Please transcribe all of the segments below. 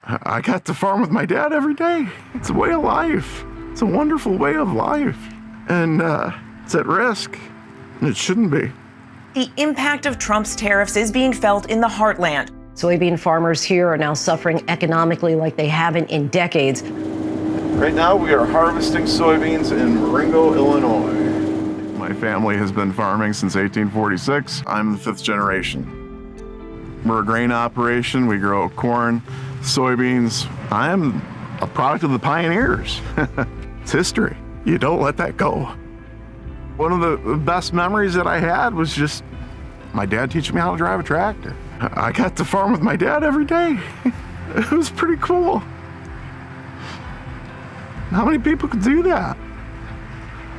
I got to farm with my dad every day. It's a way of life. It's a wonderful way of life. And it's at risk, and it shouldn't be. The impact of Trump's tariffs is being felt in the heartland. Soybean farmers here are now suffering economically like they haven't in decades. Right now, we are harvesting soybeans in Marengo, Illinois. My family has been farming since 1846. I'm the 5th generation. We're a grain operation. We grow corn, soybeans. I am a product of the pioneers. It's history. You don't let that go. One of the best memories that I had was just my dad teaching me how to drive a tractor. I got to farm with my dad every day. It was pretty cool. How many people could do that?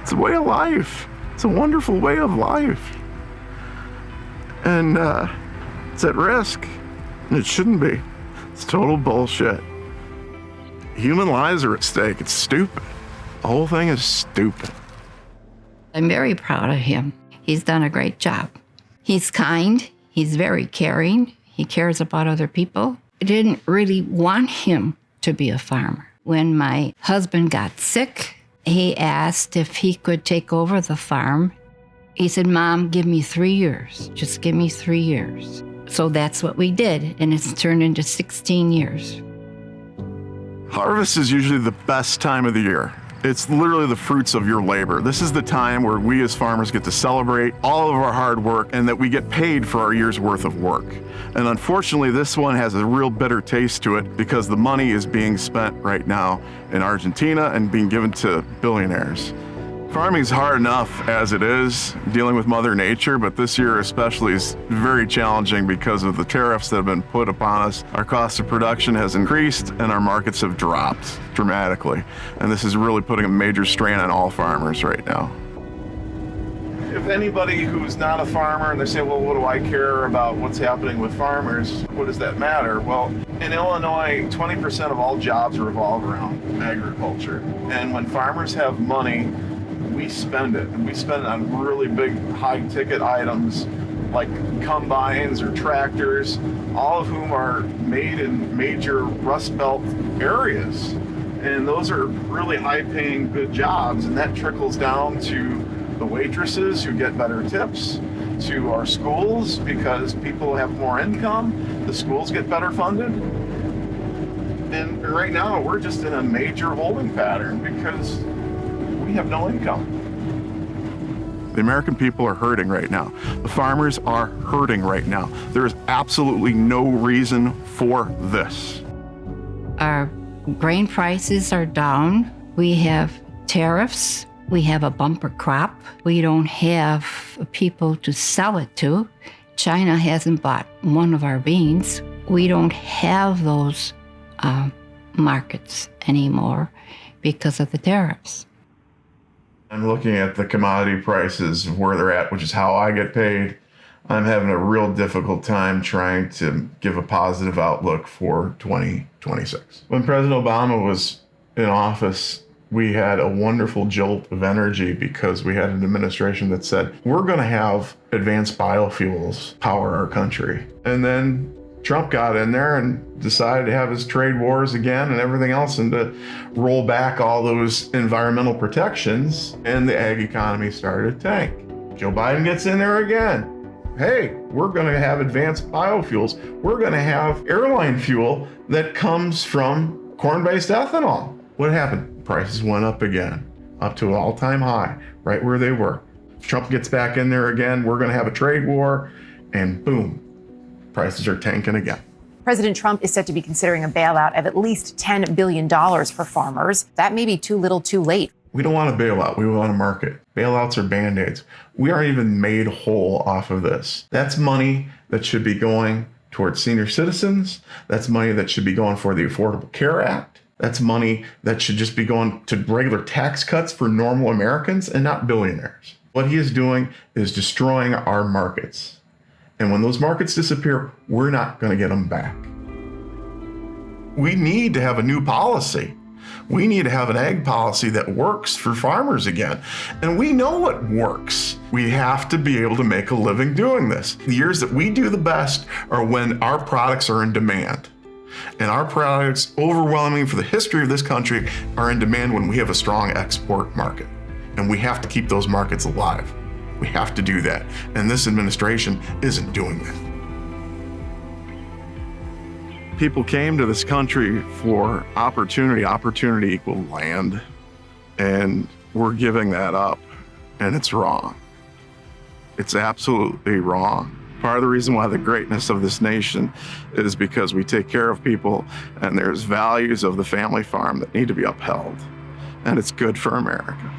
It's a way of life. It's a wonderful way of life. And it's at risk, and it shouldn't be. It's total bullshit. Human lives are at stake. It's stupid. The whole thing is stupid. I'm very proud of him. He's done a great job. He's kind. He's very caring. He cares about other people. I didn't really want him to be a farmer. When my husband got sick, he asked if he could take over the farm. He said, "Mom, give me 3 years. Just give me 3 years." So that's what we did, and it's turned into 16 years. Harvest is usually the best time of the year. It's literally the fruits of your labor. This is the time where we as farmers get to celebrate all of our hard work and that we get paid for our year's worth of work. And unfortunately, this one has a real bitter taste to it because the money is being spent right now in Argentina and being given to billionaires. Farming is hard enough as it is, dealing with Mother Nature, but this year especially is very challenging because of the tariffs that have been put upon us. Our cost of production has increased and our markets have dropped dramatically. And this is really putting a major strain on all farmers right now. If anybody who's not a farmer and they say, well, what do I care about what's happening with farmers? What does that matter? Well, in Illinois, 20% of all jobs revolve around agriculture. And when farmers have money, we spend it, and we spend it on really big high-ticket items like combines or tractors, all of whom are made in major Rust Belt areas. And those are really high-paying, good jobs, and that trickles down to the waitresses who get better tips, to our schools because people have more income, the schools get better funded. And right now, we're just in a major holding pattern because we have no income. The American people are hurting right now. The farmers are hurting right now. There is absolutely no reason for this. Our grain prices are down. We have tariffs. We have a bumper crop. We don't have people to sell it to. China hasn't bought one of our beans. We don't have those markets anymore because of the tariffs. I'm looking at the commodity prices, where they're at, which is how I get paid. I'm having a real difficult time trying to give a positive outlook for 2026. When President Obama was in office, we had a wonderful jolt of energy because we had an administration that said, we're going to have advanced biofuels power our country. And then Trump got in there and decided to have his trade wars again and everything else and to roll back all those environmental protections, and the ag economy started to tank. Joe Biden gets in there again. Hey, we're going to have advanced biofuels. We're going to have airline fuel that comes from corn-based ethanol. What happened? Prices went up again, up to an all-time high, right where they were. Trump gets back in there again. We're going to have a trade war, and boom. Prices are tanking again. President Trump is set to be considering a bailout of at least $10 billion for farmers. That may be too little too late. We don't want a bailout. We want a market. Bailouts are Band-Aids. We aren't even made whole off of this. That's money that should be going towards senior citizens. That's money that should be going for the Affordable Care Act. That's money that should just be going to regular tax cuts for normal Americans and not billionaires. What he is doing is destroying our markets. And when those markets disappear, we're not going to get them back. We need to have a new policy. We need to have an ag policy that works for farmers again. And we know what works. We have to be able to make a living doing this. The years that we do the best are when our products are in demand. And our products, overwhelmingly for the history of this country, are in demand when we have a strong export market. And we have to keep those markets alive. We have to do that. And this administration isn't doing that. People came to this country for opportunity. Opportunity equal land. And we're giving that up. And it's wrong. It's absolutely wrong. Part of the reason why the greatness of this nation is because we take care of people, and there's values of the family farm that need to be upheld. And it's good for America.